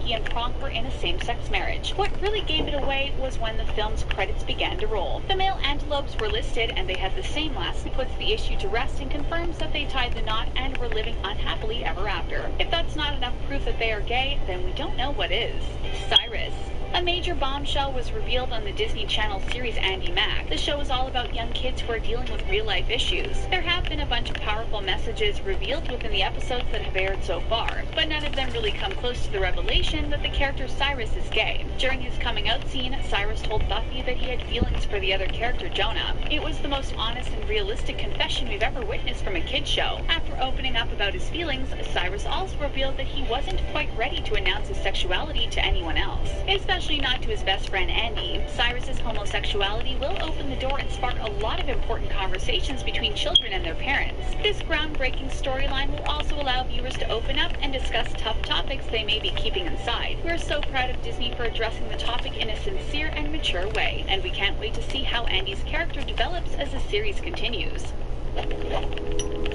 he and Pronk were in a same-sex marriage. What really gave it away was when the film's credits began to roll. The male antelopes were listed, and they had the same last. It puts the issue to rest and confirms that they tied the knot and were living unhappily ever after. If that's not enough proof that they are gay, then we don't know what is. Cyrus. A major bombshell was revealed on the Disney Channel series Andy Mac. The show is all about young kids who are dealing with real-life issues. There have been a bunch of powerful messages revealed within the episodes that have aired so far, but none of them really come close to the revelation that the character Cyrus is gay. During his coming-out scene, Cyrus told Buffy that he had feelings for the other character, Jonah. It was the most honest and realistic confession we've ever witnessed from a kid's show. After opening up about his feelings, Cyrus also revealed that he wasn't quite ready to announce his sexuality to anyone else, especially not to his best friend Andy. Cyrus's homosexuality will open the door and spark a lot of important conversations between children and their parents. This groundbreaking storyline will also allow viewers to open up and discuss tough topics they may be keeping inside. We're so proud of Disney for addressing the topic in a sincere and mature way, and we can't wait to see how Andy's character develops as the series continues.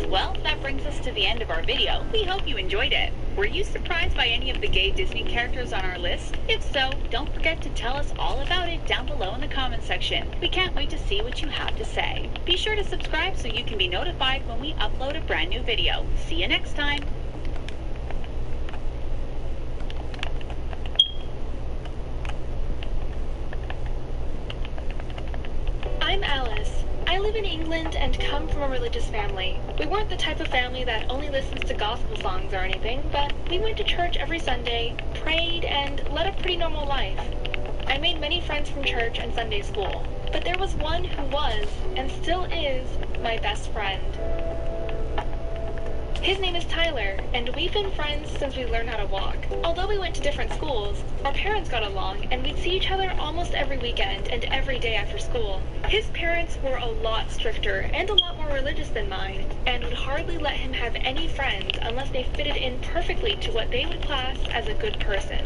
Well, that brings us to the end of our video. We hope you enjoyed it. Were you surprised by any of the gay Disney characters on our list? If so, don't forget to tell us all about it down below in the comment section. We can't wait to see what you have to say. Be sure to subscribe so you can be notified when we upload a brand new video. See you next time! I'm Alice. I live in England and come from a religious family. We weren't the type of family that only listens to gospel songs or anything, but we went to church every Sunday, prayed, and led a pretty normal life. I made many friends from church and Sunday school, but there was one who was, and still is, my best friend. His name is Tyler, and we've been friends since we learned how to walk. Although we went to different schools, our parents got along, and we'd see each other almost every weekend and every day after school. His parents were a lot stricter and a lot more religious than mine, and would hardly let him have any friends unless they fitted in perfectly to what they would class as a good person.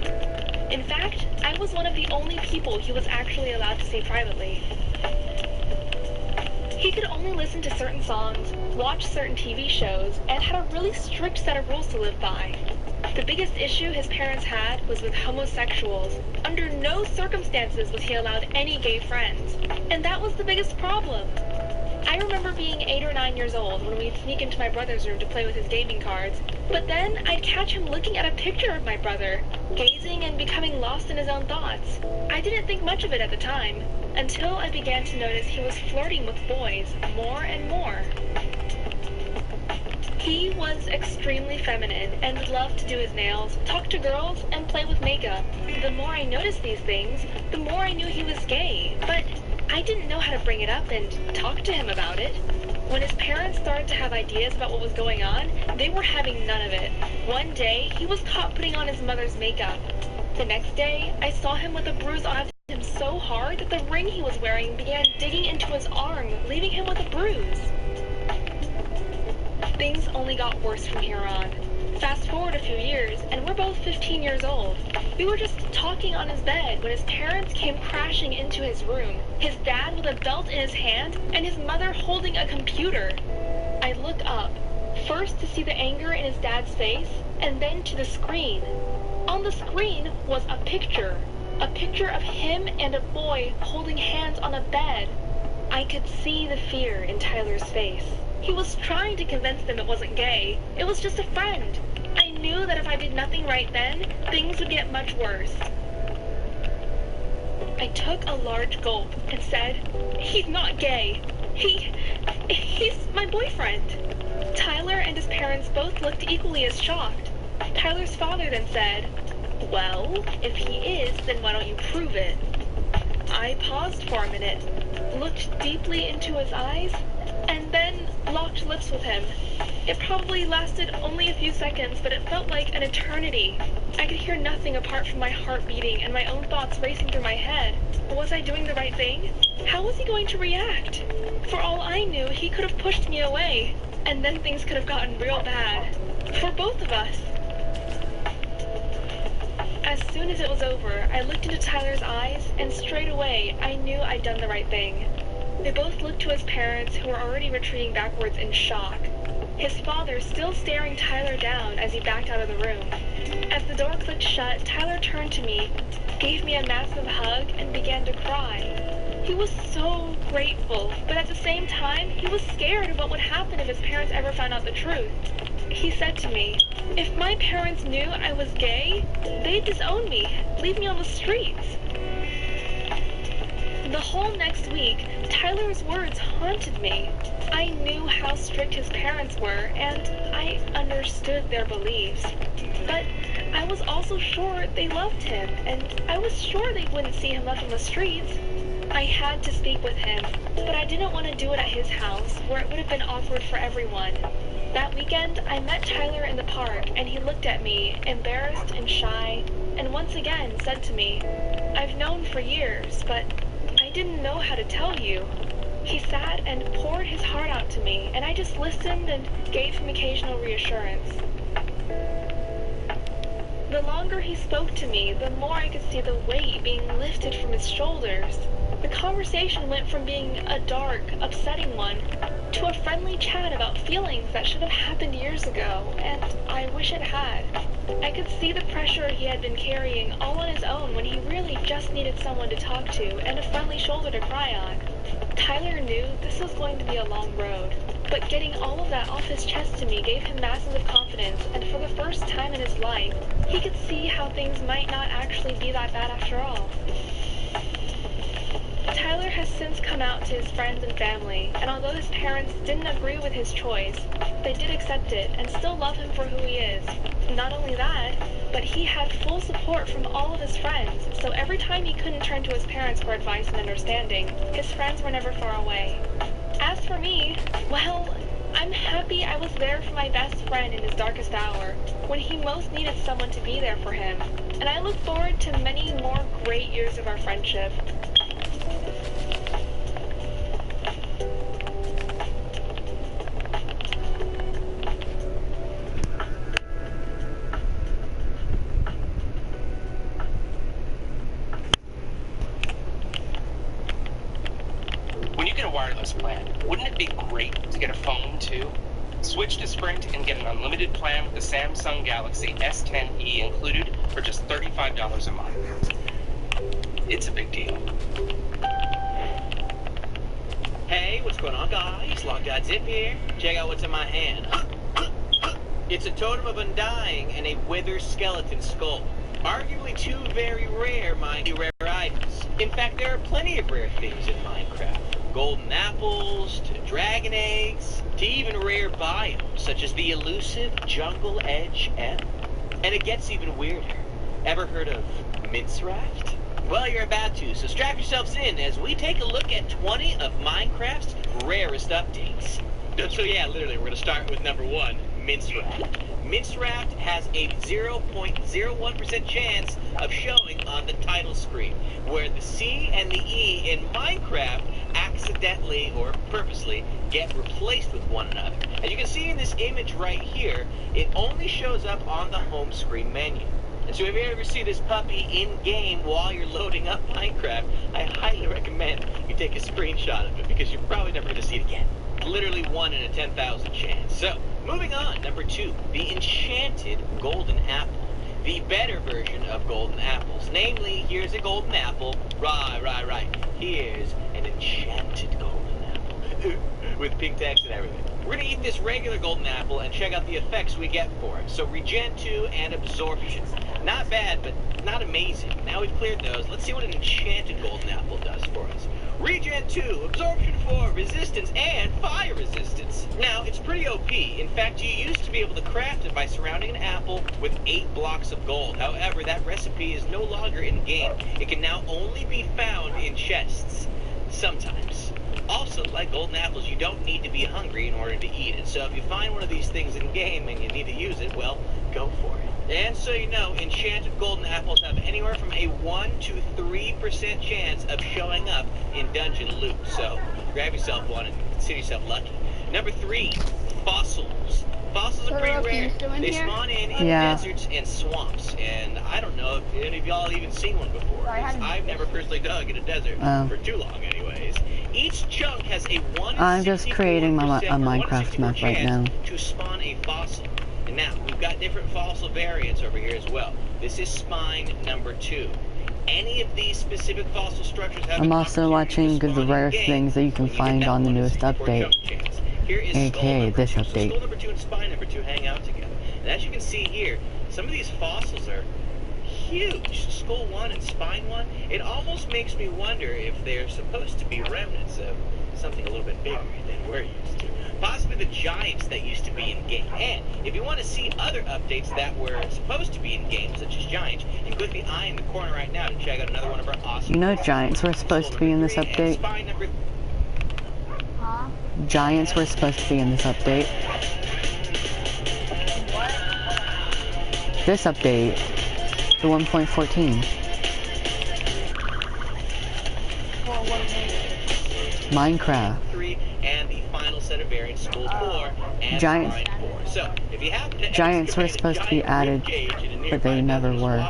In fact, I was one of the only people he was actually allowed to see privately. He could only listen to certain songs, watch certain TV shows, and had a really strict set of rules to live by. The biggest issue his parents had was with homosexuals. Under no circumstances was he allowed any gay friends. And that was the biggest problem. I remember being 8 or 9 years old when we'd sneak into my brother's room to play with his gaming cards, but then I'd catch him looking at a picture of my brother, gazing and becoming lost in his own thoughts. I didn't think much of it at the time, until I began to notice he was flirting with boys more and more. He was extremely feminine and would love to do his nails, talk to girls, and play with makeup. The more I noticed these things, the more I knew he was gay, but I didn't know how to bring it up and talk to him about it. When his parents started to have ideas about what was going on, they were having none of it. One day, he was caught putting on his mother's makeup. The next day, I saw him with a bruise on him so hard that the ring he was wearing began digging into his arm, leaving him with a bruise. Things only got worse from here on. Fast forward a few years, and we're both 15 years old. We were just talking on his bed when his parents came crashing into his room, his dad with a belt in his hand, and his mother holding a computer. I look up, first to see the anger in his dad's face, and then to the screen. On the screen was a picture of him and a boy holding hands on a bed. I could see the fear in Tyler's face. He was trying to convince them it wasn't gay. It was just a friend. I knew that if I did nothing right then, things would get much worse. I took a large gulp and said, "He's not gay. He's my boyfriend." Tyler and his parents both looked equally as shocked. Tyler's father then said, "Well, if he is, then why don't you prove it?" I paused for a minute, looked deeply into his eyes, and then locked lips with him. It probably lasted only a few seconds, but it felt like an eternity. I could hear nothing apart from my heart beating and my own thoughts racing through my head. Was I doing the right thing? How was he going to react? For all I knew, he could have pushed me away, and then things could have gotten real bad. For both of us. As soon as it was over, I looked into Tyler's eyes, and straight away, I knew I'd done the right thing. They both looked to his parents, who were already retreating backwards in shock. his father still staring Tyler down as he backed out of the room. As the door clicked shut, Tyler turned to me, gave me a massive hug, and began to cry. He was so grateful, but at the same time, he was scared of what would happen if his parents ever found out the truth. He said to me, "If my parents knew I was gay, they'd disown me, leave me on the streets." The whole next week, Tyler's words haunted me. I knew how strict his parents were, and I understood their beliefs. But I was also sure they loved him, and I was sure they wouldn't see him left on the streets. I had to speak with him, but I didn't want to do it at his house, where it would have been awkward for everyone. That weekend, I met Tyler in the park, and he looked at me, embarrassed and shy, and once again said to me, "I've known for years, but I didn't know how to tell you." He sat and poured his heart out to me, and I just listened and gave him occasional reassurance. The longer he spoke to me, the more I could see the weight being lifted from his shoulders. The conversation went from being a dark, upsetting one to a friendly chat about feelings that should have happened years ago, and I wish it had. I could see the pressure he had been carrying all on his own when he really just needed someone to talk to and a friendly shoulder to cry on. Tyler knew this was going to be a long road, but getting all of that off his chest to me gave him massive confidence, and for the first time in his life, he could see how things might not actually be that bad after all. Tyler has since come out to his friends and family, and although his parents didn't agree with his choice, they did accept it and still love him for who he is. Not only that, but he had full support from all of his friends, so every time he couldn't turn to his parents for advice and understanding, his friends were never far away. As for me, well, I'm happy I was there for my best friend in his darkest hour, when he most needed someone to be there for him, and I look forward to many more great years of our friendship. When you get a wireless plan, wouldn't it be great to get a phone too? Switch to Sprint and get an unlimited plan with the Samsung Galaxy S10e included for just $35 a month. It's a big deal. Hey, what's going on, guys? Long Dot Zip here. Check out what's in my hand. It's a totem of undying and a withered skeleton skull. Arguably two very rare, mind you, rare items. In fact, there are plenty of rare things in Minecraft. Golden apples, to dragon eggs, to even rare biomes, such as the elusive Jungle Edge M. And it gets even weirder. Ever heard of mimecraft? Well, you're about to, so strap yourselves in as we take a look at 20 of Minecraft's rarest updates. So yeah, literally, we're going to start with number 1, mimecraft. Mimecraft has a 0.01% chance of showing on the title screen, where the C and the E in Minecraft accidentally or purposely get replaced with one another. As you can see in this image right here, it only shows up on the home screen menu. And so if you ever see this puppy in-game while you're loading up Minecraft, I highly recommend you take a screenshot of it, because you're probably never going to see it again. Literally 1 in a 10,000 chance. So, moving on, number 2, the enchanted golden apple. The better version of golden apples. Namely, here's a golden apple. Right. Here's an enchanted golden apple. With pink text and everything. We're going to eat this regular golden apple and check out the effects we get for it. So, Regen 2 and Absorption. Not bad, but not amazing. Now we've cleared those, let's see what an enchanted golden apple does for us. Regen 2, Absorption 4, Resistance, and Fire Resistance. Now, it's pretty OP. In fact, you used to be able to craft it by surrounding an apple with 8 blocks of gold. However, that recipe is no longer in-game. It can now only be found in chests. Sometimes. Also, like golden apples, you don't need to be hungry in order to eat it. So if you find one of these things in-game and you need to use it, well, go for it. And so you know, enchanted golden apples have anywhere from a 1 to 3% chance of showing up in dungeon loot. So grab yourself one and consider yourself lucky. Number 3, fossils. Fossils are pretty rare. They spawn in deserts and swamps. And I don't know if any of y'all even seen one before. I've never personally dug in a desert for too long anyway. anyways. Each chunk has a 1 in I'm just creating a 64% Minecraft map right now. to spawn a fossil. And now, we've got different fossil variants over here as well. This is spine number 2. Any of these specific fossil structures have I'm also watching the rarest things that you can find on the newest update, aka this update. Skull number 2 and spine number 2 hang out together. And as you can see here, some of these fossils are huge. Skull 1 and spine 1. It almost makes me wonder if they're supposed to be remnants of something a little bit bigger than we're used to. Possibly the giants that used to be in game. And if you want to see other updates that were supposed to be in games, such as giants, you can click the eye in the corner right now to check out another one of our awesome. You know giants were supposed to be in this update? Huh? Giants were supposed to be in this update. This update, the 1.14. Minecraft. And the final set of variants, Skull 4 and Giants. Spine 4. So, if you happen to Giants were supposed to be added, but they never were.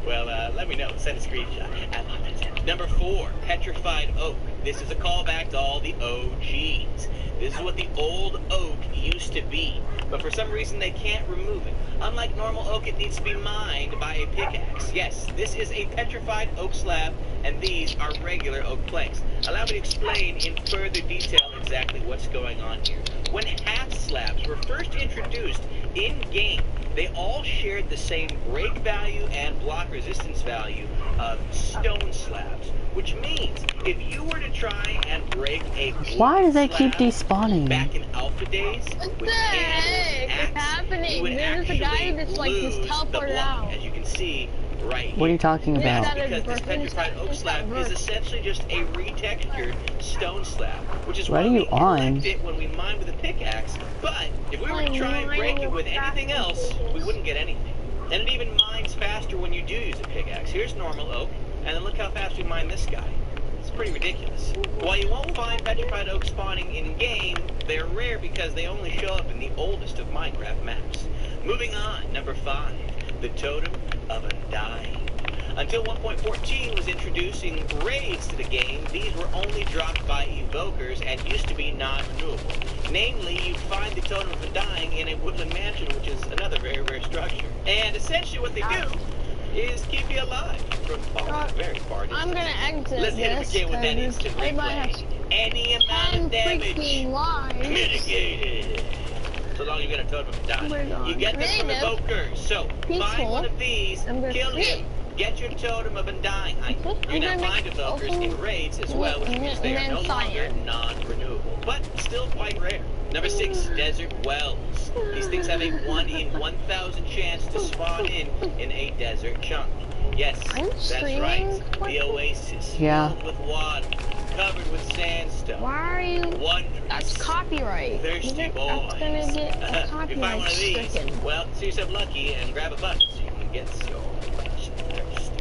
Well, let me know. Send a screenshot. Number 4, Petrified Oak. This is a callback to all the OGs. This is what the old oak used to be, but for some reason they can't remove it. Unlike normal oak, it needs to be mined by a pickaxe. Yes, this is a petrified oak slab, and these are regular oak planks. Allow me to explain in further detail exactly what's going on here. When half slabs were first introduced in-game, they all shared the same break value and block resistance value of stone slabs, which means if you were to try and break a Why do they keep slab despawning? back in alpha days, What with the candles and heck is axe, happening? you would There's a guy actually that's like just lose the teleported block, out. as you can see right here. What are you talking Yeah, about? that- Because this petrified oak slab is essentially just a retextured stone slab, which is What why are you we on? collect it when we mine with a pickaxe. But if we were to try and break it with anything else, we wouldn't get anything. And it even mines faster when you do use a pickaxe. Here's normal oak, and then look how fast we mine this guy. It's pretty ridiculous. While you won't find petrified oak spawning in-game, they're rare because they only show up in the oldest of Minecraft maps. Moving on, number 5, the Totem of Undying. Until 1.14 was introducing raids to the game, these were only dropped by evokers and used to be non-renewable. Namely, you'd find the Totem of Undying in a woodland mansion, which is another very rare structure. And essentially what they do is keep you alive from far, very far distance. I'm gonna exit Let's hit this again with that instant because I might have replay. Any amount 10 of damage freaking lives. mitigated. So long you get a Totem of We're Undying. gone. You get them from Creative. evokers. So Peaceful. find one of these, I'm gonna kill create. him, get your Totem of Undying. I'm You're gonna gonna find make evokers awful- in raids as well, which means they are no and longer cyan. non-renewable, but still quite rare. Number 6, Desert Wells. These things have a 1 in 1,000 chance to spawn in a desert chunk. Yes, Are you that's streaming? right. The oasis, Yeah. filled with water, covered with sandstone. Why are you? Wondrous. That's copyright. Thirsty boys. That's gonna get a If you find one copyright of these, stricken. well, see yourself lucky and grab a bucket so you can get your thirst.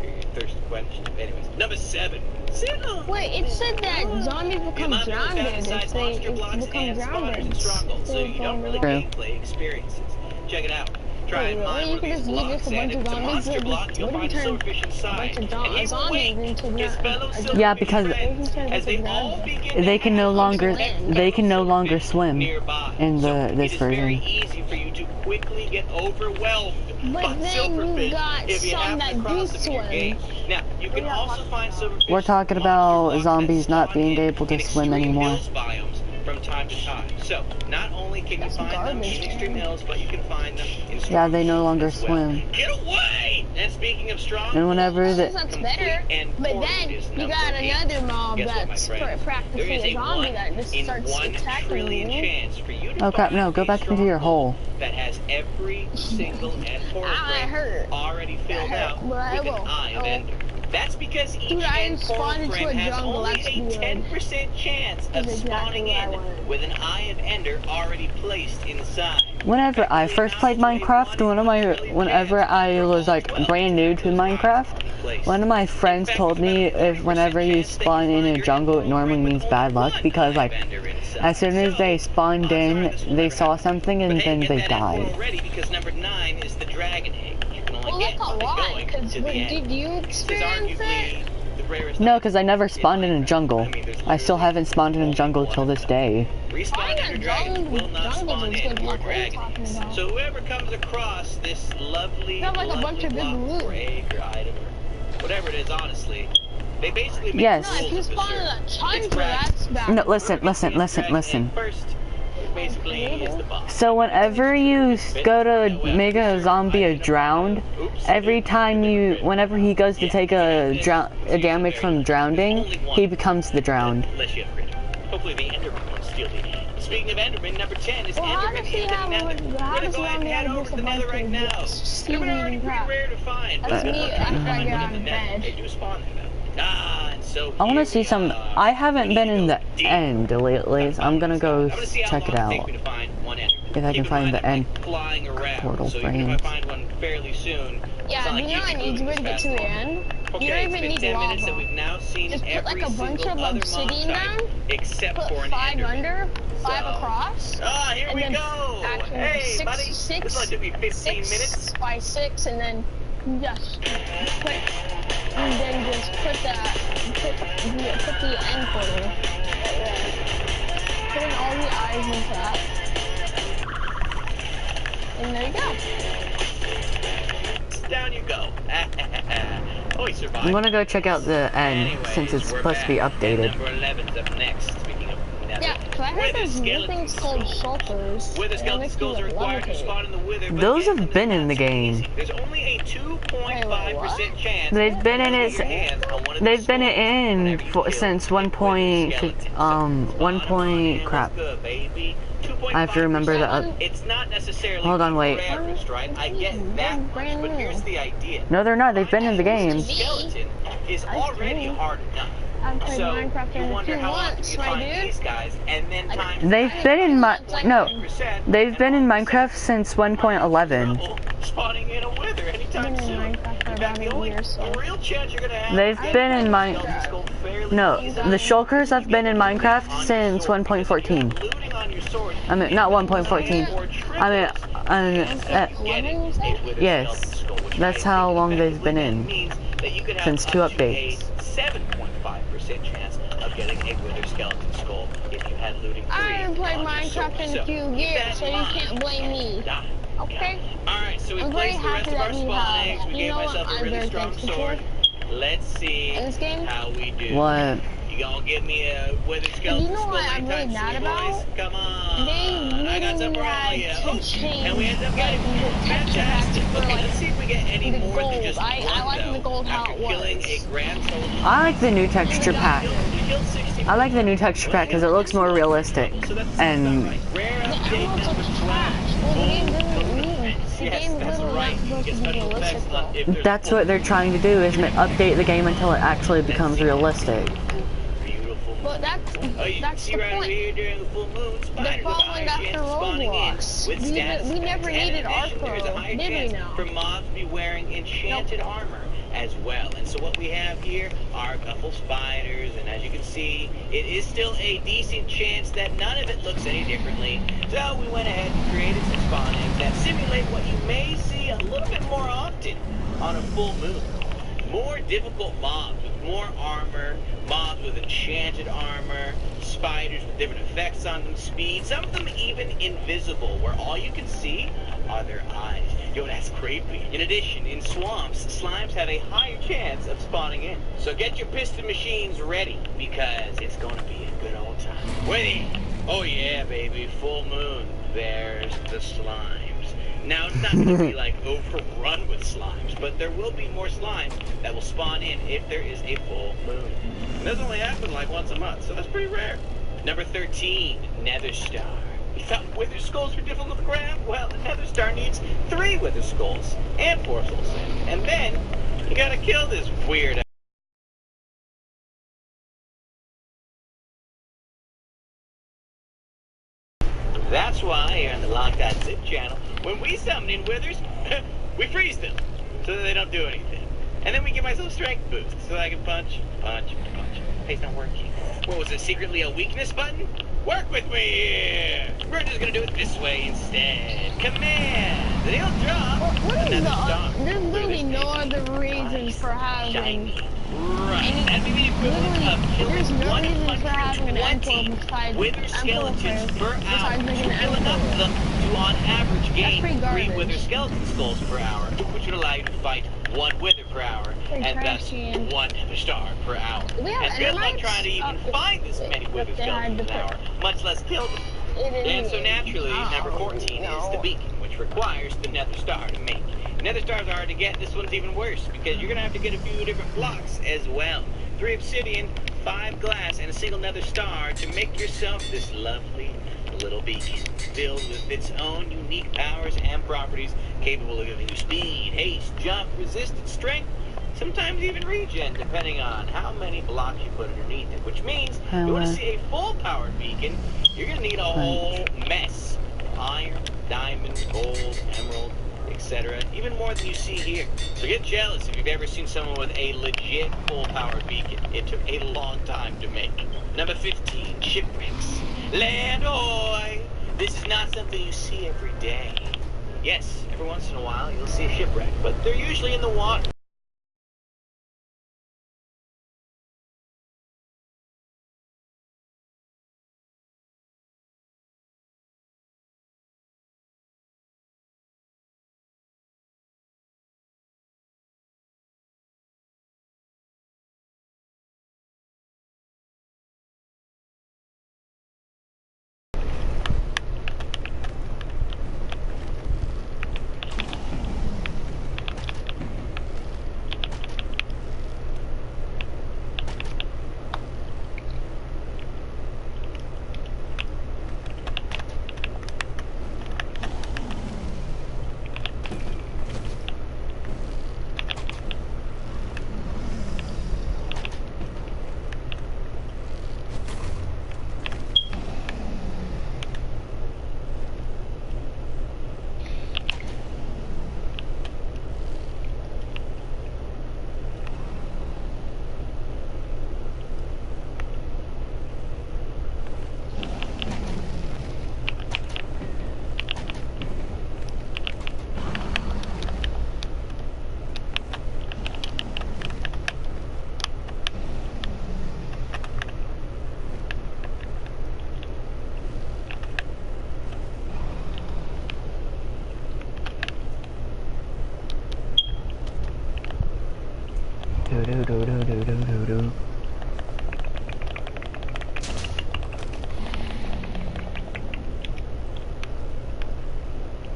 Your thirst quenched. Anyways, number 7. Sinnoh. Wait, it said that zombies The become amount of drowned besides if they monster blocks become and drowned. spawners and strongholds, so you don't really True. gameplay experiences. Check it out. Try and Wait, mine really? one of You can these just use blocks, just a and bunch if of it's a zombies monster that block, just you'll find a turn silverfish inside. bunch of And he will zombies wake into his fellow silverfish Yeah, because friends as they all zombies. begin They to can no hatch longer little swim silverfish nearby. in So this it is very version. easy for you to quickly get overwhelmed by But then silverfish you got if you some happen that to do cross them in your swim. game. Now, you can also find silverfish. We're talking about zombies not being able to swim anymore. Hills biomes from time to time. So, not only can you find them garbage, in extreme hills, but you can find them in strong Yeah, they no hills longer as well. swim. Get away! And speaking of strong, And whenever That's the better. and But ported then is you number got 8. another mob Guess what, my that's friends? There practically is a a zombie 1 that just in starts 1 attacking trillion you. chance for you to Oh crap, find no, go a back into your stronghold hole. that has every single and porous Ah, it hurt. already filled hurt, out but I with an will. eye of Oh. Ender. That's because each Dude, I end spawned into frame a has jungle, only that's a good. 10% chance of That's exactly spawning what I in wanted. with an eye of Ender already placed inside. Whenever I first played Minecraft, whenever I was like brand new to Minecraft, one of my friends told me if whenever you spawn in a jungle, it normally means bad luck because like as soon as they spawned in, they saw something and then they died. Already because number 9 is the dragon egg. You can only Well, get that's a by lot, going because to the end. did you This is experience arguably it? the rarest. No, because I never spawned in a jungle. I still haven't spawned in a jungle till this day. Respawn Ender Dragons will not spawn jungles is in good your luck. What are you dragon talking eggs. about? So whoever comes across this lovely, Have, like, a bunch lovely of good block loot. or egg or item or whatever it is, honestly, they basically make Yes. No, if you rules of the spawn in server. a It's tundra, dragon. that's bad. No, listen, listen, Whoever listen, gets the listen. dragon egg first, it basically is the boss. So whenever you go to make a zombie a drowned, every time whenever he goes to take a damage from drowning, he becomes the drowned. Unless you upgrade him. Hopefully the Enderman won't steal the. Speaking of Enderman, number 10 is Well, how Enderman does he in the have Nether. how We're gonna does go he ahead and only head have over just to a the Nether bunch right of now. They're already pretty rare to find. That's me acting like you're on They bed. do spawn there though. And so I want to here see we some. are. I haven't We been need in to the go deep. end lately. So I'm gonna go I'm gonna see how check it long takes out. me to find one Enderman. If I can Keep in find mind, the I'm, end like, flying around. portal So even if I frames. find one fairly soon, it's Yeah, not do like you know you'd I be need moving to as get fast to the as end? Okay, You don't it's even been need 10 minutes that lava. we've now seen Just put every like a bunch single of other obsidian mob type down, except put for an 5 Enderman. under, 5 So- across. Ah, here and we then go! actually Hey, buddy! This only took me 15 minutes. 6 by 6, and then just put, and then just put the end portal right there. Put in all the eyes into that. And there you go. Down you go. Oh, he survived. I'm gonna go check out the end Anyways, since it's we're supposed to be back. updated. And number 11's up next. Speaking of Nether. Yeah, so I heard there's new things called shulkers. Wither skeleton skulls are required to spawn in the wither. but Those getting have them been is in the not so game. easy. There's only a 2.5% chance. They've been in it. Your hands on one of They've these been skulls in whenever you kill since a 1 wither point. skeleton. So 1 spawn 'em on point. in, Crap. let's go, baby. I have to remember the. 2.5%. It's not necessarily Hold on, wait. averaged, right? I get that much, but here's the idea. No, they're not. They've been in the game. Skeleton is already hard enough. I've played So Minecraft you in wonder 2 how often months, you my find dude. these guys, and then times They've been in my no. 9%, They've been in Minecraft since 1.11. spawning in a wither anytime Been in soon. Minecraft for In fact, about the a only year, so. real chance you're gonna have They've is been in getting my- a skull fairly No, easily. the shulkers have been in Minecraft since 1.14. Looting on your sword, I mean, not 1.14. I mean, getting a wither yes. skeleton skull, which That's how long they've been effectively in. means that you could have Since 2 up to updates. a 7.5% chance of getting a wither skeleton skull if you had looting 3 I haven't played on your Minecraft sword. in a few keep years, that so in you mind. can't blame me. Okay? Alright, so we I'm very placed the rest happy of our that you spawn have. eggs. We You gave know what myself a I'm really very strong thankful sword. Let's see In this game? how we do. What? You gonna give me a wither skeleton You know skull what I'm anytime really mad soon, about? boys? Come on. They I got some literally for all had of you. to Oh, change, and we ended up getting like, the texture fantastic. packs for, Okay, like, let's see if we get any the more than gold. just I one, like the though. gold how After it killing was. a grand total. I like the new texture pack. We killed 64. I like the new texture pack because it looks more realistic. So that's And about right. Rare The update emeralds number look 12. trash. Well, the game doesn't mean. The Yes, game's that's literally right. not You supposed get to be special realistic, effects though. if there's That's full what they're trying to do is update the game until it actually becomes realistic. beautiful. But that's Oh, you that's see the right over point. here during the full moon, They're spiders with a following higher after chance of spawning Roblox. in with We status never effects. And needed in addition, there's a Arco, higher did we chance now? for mobs to be wearing enchanted armor as well. And so what we have here are a couple spiders, and as you can see, it is still a decent chance that none of it looks any differently. So we went ahead and created some spawn eggs that simulate what you may see a little bit more often on a full moon. More difficult mobs with more armor, mobs with enchanted armor, spiders with different effects on them, speed, some of them even invisible, where all you can see are their eyes. Yo, that's creepy. In addition, in swamps, slimes have a higher chance of spawning in. So get your piston machines ready, because it's gonna be a good old time. Wait, oh yeah, baby, full moon. There's the slimes. Now, it's not going to be like overrun with slimes, but there will be more slimes that will spawn in if there is a full moon. And this only happens like once a month, so that's pretty rare. Number 13, Nether Star. You thought wither skulls were difficult to grab? Well, the Nether Star needs 3 wither skulls and 4 soul sand. And then, you gotta kill this weird. That's why here on the Lock.zip channel, when we summon in withers, we freeze them so that they don't do anything. And then we give myself strength boost so that I can punch, punch, punch. Hey, it's not working. What was it, secretly a weakness button? Work with me here! We're just gonna do it this way instead. Command! Then he'll drop What is another the star. there's literally no other reason reason for having shiny. Right. any. That'd be the equivalent of There's killing no reason for having an M4 120 wither skeletons per hour. besides making an Kill enough of them to, on average, gain pretty 3 garbage. wither skeleton skulls per hour, which would allow you to fight 1 wither per hour, Pretty and thus trashy and- 1 nether star per hour. Do we have And good luck endermites? trying to even find this many wither they had skeletons to an hour, much less kill them. And so naturally, number 14 is the beacon, which requires the nether star to make. Nether stars are hard to get. This one's even worse, because you're going to have to get a few different blocks as well. 3 obsidian, 5 glass, and a single nether star to make yourself this lovely little beacon, filled with its own unique powers and properties, capable of giving you speed, haste, jump, resistance, strength, sometimes even regen, depending on how many blocks you put underneath it. Which means, if you want to see a full-powered beacon, you're going to need a whole mess of iron, diamond, gold, emerald, etc. Even more than you see here. So get jealous if you've ever seen someone with a legit full-powered beacon. It took a long time to make. Number 15, shipwrecks. Land ahoy! This is not something you see every day. Yes, every once in a while you'll see a shipwreck, but they're usually in the water.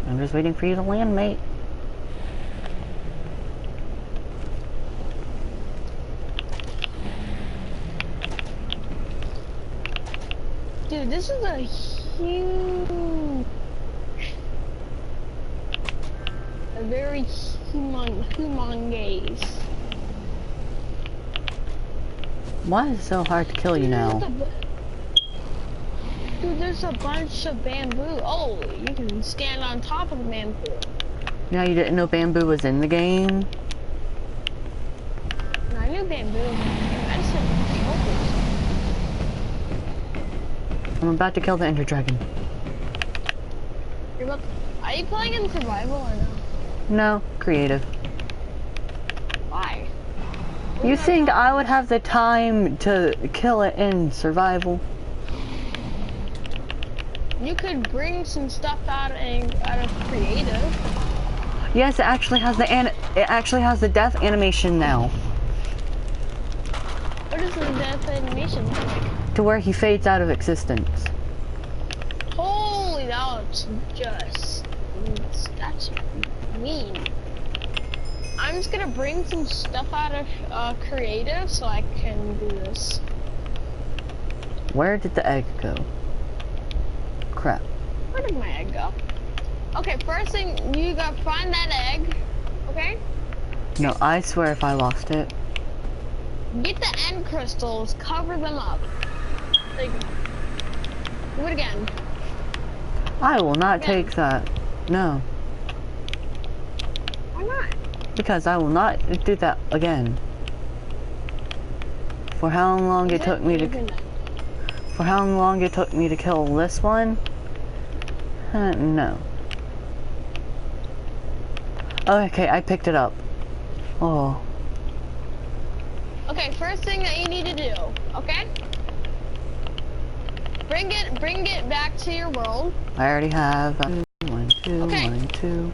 I'm just waiting for you to land, mate. Dude, this is a huge, a very humongous. Why is it so hard to kill you now? Dude, there's a bunch of bamboo. Oh, you can stand on top of the bamboo. Now you didn't know bamboo was in the game? No, I knew bamboo was in the game. I just didn't know it. I'm about to kill the ender dragon. Are you playing in survival or no? No, creative. Why? You think I would have the time to kill it in survival? You could bring some stuff out of creative. Yes, it actually has the death animation now. What does the death animation look like? To where he fades out of existence. Holy, that's mean. I'm just gonna bring some stuff out of creative so I can do this. Where did the egg go? Crap. Where did my egg go? Okay, first thing, you gotta find that egg, okay? No, I swear if I lost it. Get the end crystals, cover them up. Like, do it again. I will not Again. take that. No. Why not? Because I will not do that again. For how long it took me to kill this one? No. Okay, I picked it up. Oh. Okay, first thing that you need to do, okay? Bring it back to your world. I already have. One, two, Okay. 1, 2.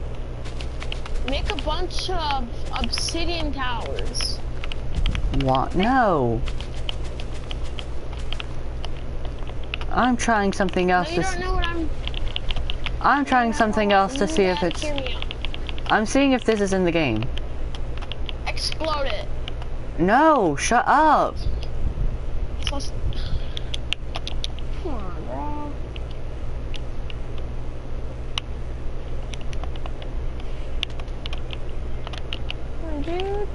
Make a bunch of obsidian towers. What? No. I'm trying something else No, you don't know what I'm trying something else to see if You it's... hear me out. I'm seeing if this is in the game. Explode it. No, shut up. So, come on, bro. Come on, dude.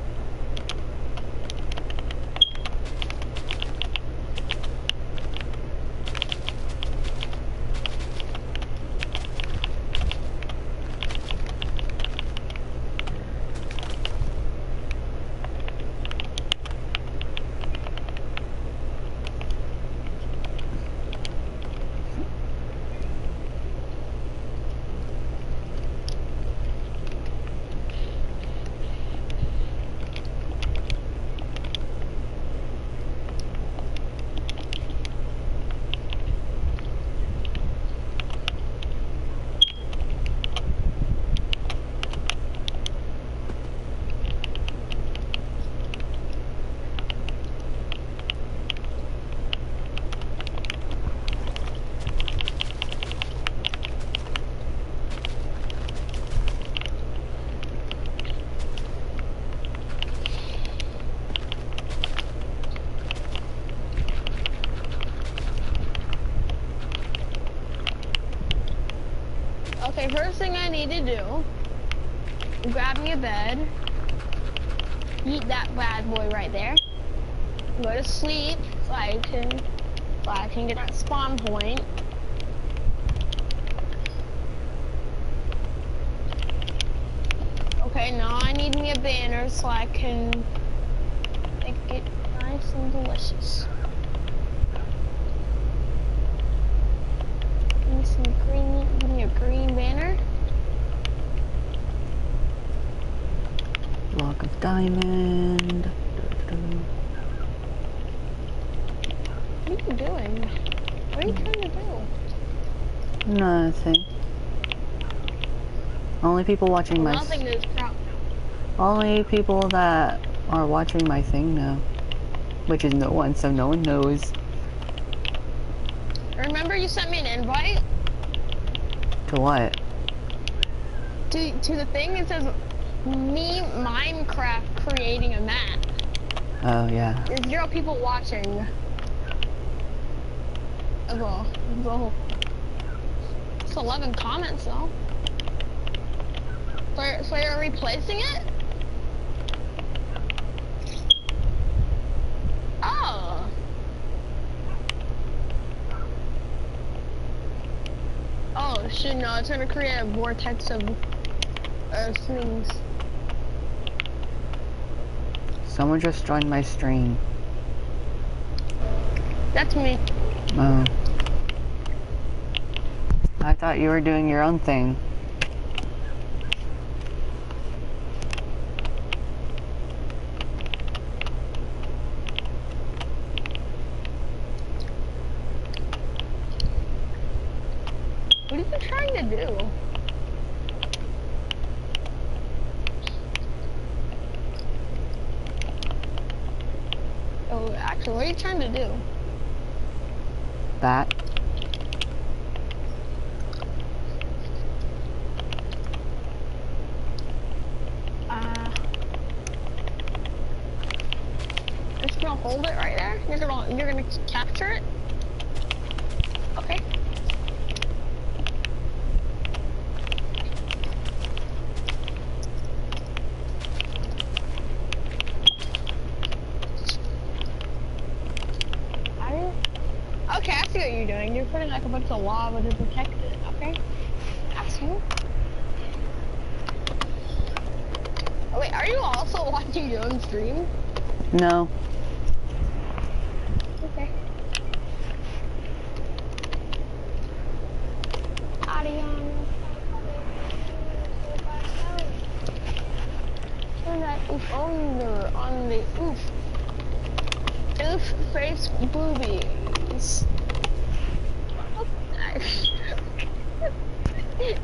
Okay, first thing I need to do, grab me a bed, eat that bad boy right there, go to sleep so I can get that spawn point. Okay, now I need me a banner so I can make it nice and delicious. Give me some green, give me a green banner. Block of diamond. What are you doing? What are you trying to do? Nothing. Only people watching my... Nothing is crap. Only people that are watching my thing know. Which is no one, so no one knows. Remember you sent me an invite? To what? To the thing, it says me Minecraft creating a map. Oh, yeah. There's 0 people watching. Well, it's 11 comments though. So you're replacing it? Oh. Oh shit, no, it's gonna create a vortex of things. Someone just joined my stream. That's me. Oh. I thought you were doing your own thing. What are you trying to do? Oh, actually, what are you trying to do? That. Just gonna hold it right there. You're gonna capture it. Okay. Okay, I see what you're doing. You're putting like a bunch of lava to protect it. Okay. That's you. Oh wait, are you also watching your own stream? No. Okay. Ariana. Turn that oof on the oof. blue face boobies.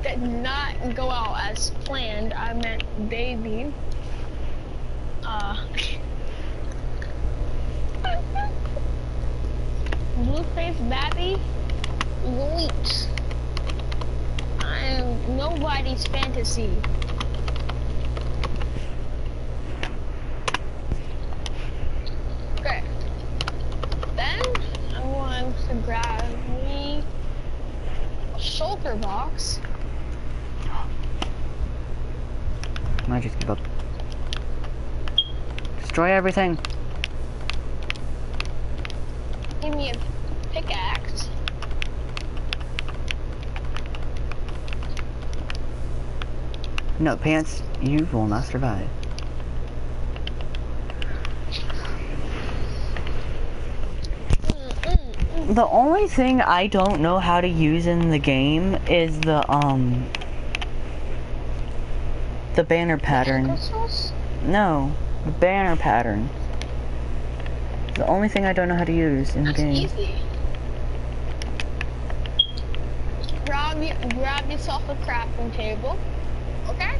Did not go out as planned. I meant baby. Blue face babby. Yeet. I am nobody's fantasy. Okay. Then I want to grab me a shulker box. Might just give up. Destroy everything. Give me a pickaxe. No, Pants, you will not survive. The only thing I don't know how to use in the game is the banner pattern. Crystals? No, the banner pattern. The only thing I don't know how to use in the That's game. easy. Grab yourself a crafting table. Okay?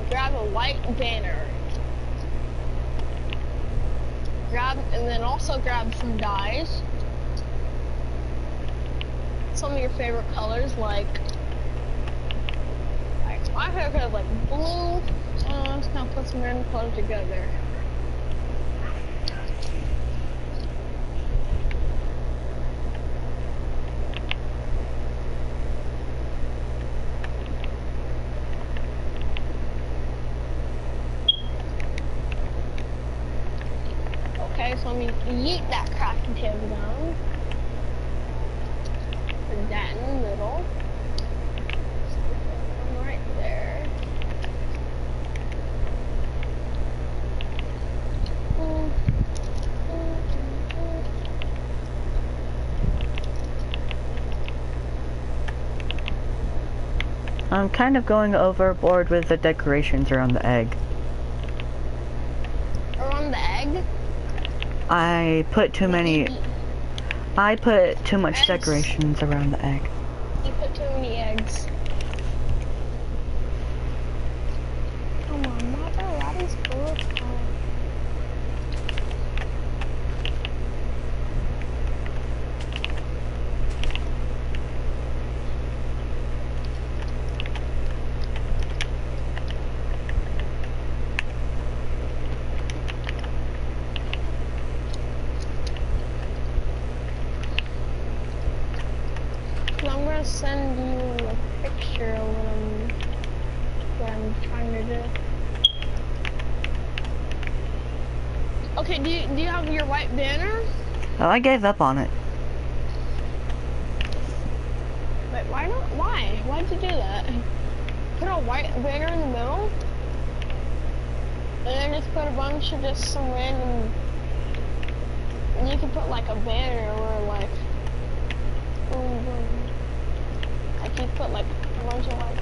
Grab a white banner. And then also grab some dyes. Some of your favorite colors, like my favorite color is like blue. I'm just gonna put some random colors together. Okay, so let me yeet that crafting table down. Put that in the middle. Right there. I'm kind of going overboard with the decorations around the egg. Around the egg? I put too many. I put too much Eggs? decorations around the egg. You put too many eggs. Come on, mother, that is good. I'm gonna send you a picture of what I'm trying to do. Okay, do you have your white banner? Oh, I gave up on it. Wait, why not? Why? Why'd you do that? Put a white banner in the middle, and then just put a bunch of just some random. You can put like a banner or like. Like you put like a bunch of like.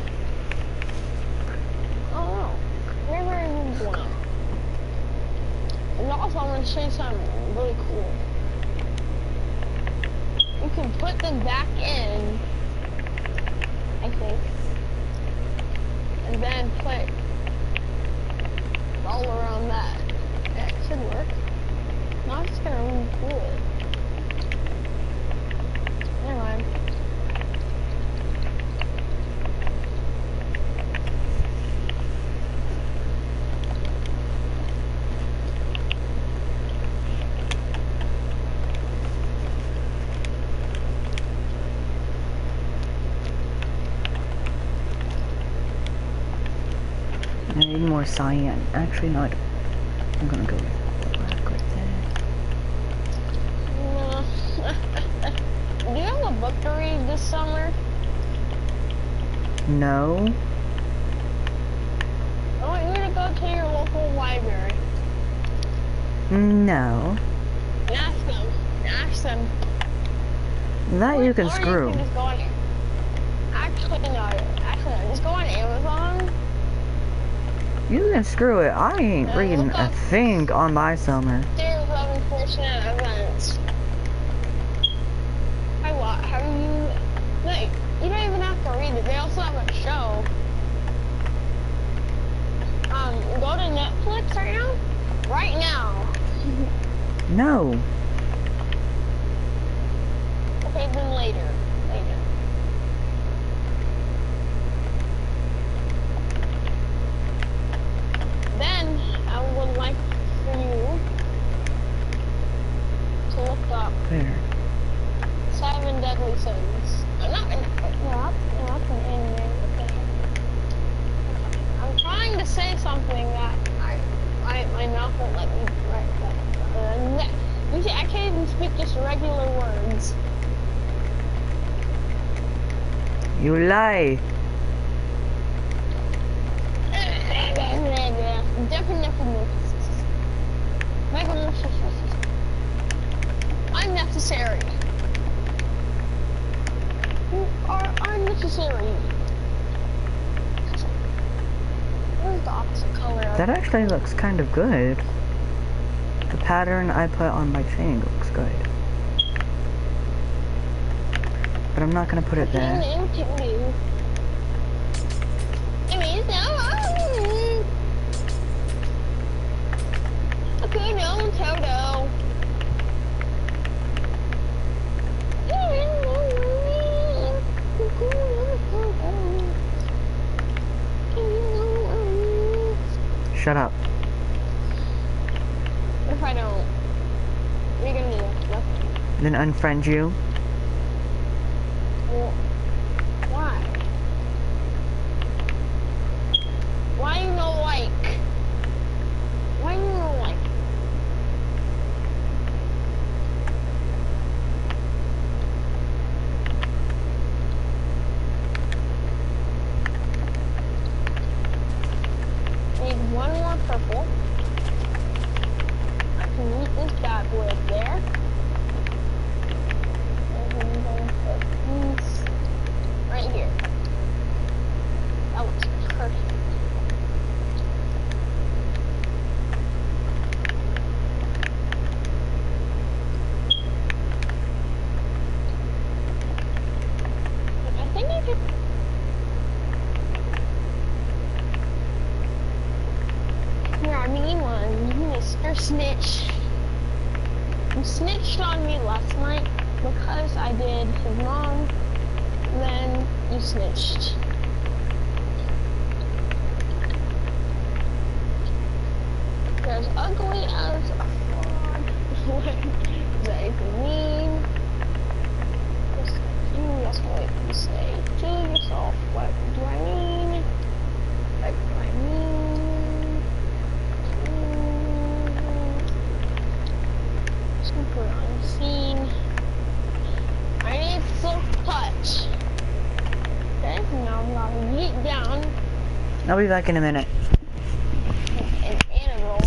I don't know. Where are you going? And also, I'm gonna show you something really cool. You can put them back in, I think, and then put all around that. That should work. No, I'm just gonna remove it. Never mind. I need more cyan. Actually, not. I'm gonna go black right there. Do you have a book to read this summer? No. I want you to go to your local library. No. And ask them. That you can Or screw. You can just go on, actually, no. Just go on Amazon. You can screw it. I ain't reading a thing on my summer. Series 11 for unfortunate events. Have you, like, you don't even have to read it. They also have a show. Go to Netflix right now. Right now. No. Okay, then later. Later. Then, I would like for you to look up There. 7 Deadly Sins. Not an anime. I'm trying to say something that my mouth won't let me write that. You see, I can't even speak just regular words. You lie. Unnecessary. You are unnecessary. Where's the opposite color of That actually looks kind of good. The pattern I put on my chain looks good. But I'm not gonna put it there. Okay, no, Toto. Shut up. What if I don't? What are you gonna do? Nothing. Then unfriend you. Well, why? Why you no like? Why you no like? Need one more purple. I can meet this bad boy up there. And I'm going to put these right here. That looks perfect. I think I could. Here, I mean one, Mr. Snitch. You snitched on me last night because I did his mom. Then you snitched. You're as ugly as a fraud. What does that even mean? Just like you, that's what you say to yourself. What do I mean? What do I mean? Super unseen. I need silk touch. Okay, now I'm gonna yeet down I'll be back in a minute. an animal.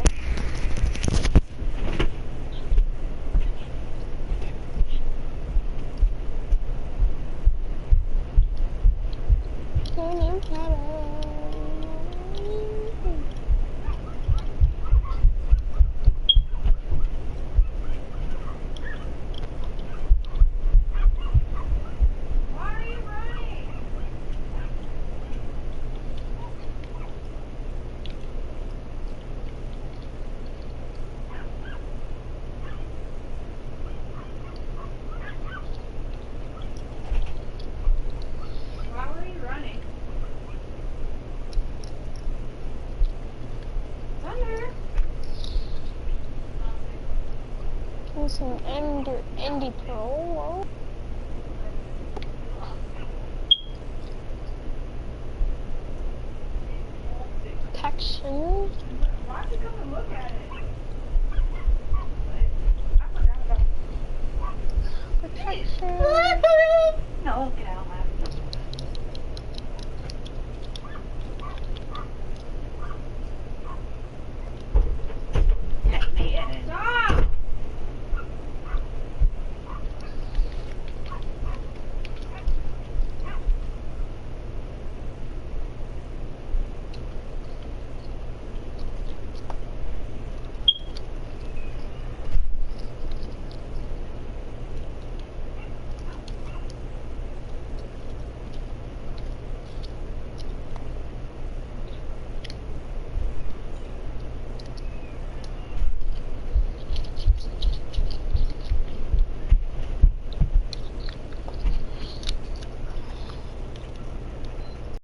Can you tell us? Some Endy Pro. Protection.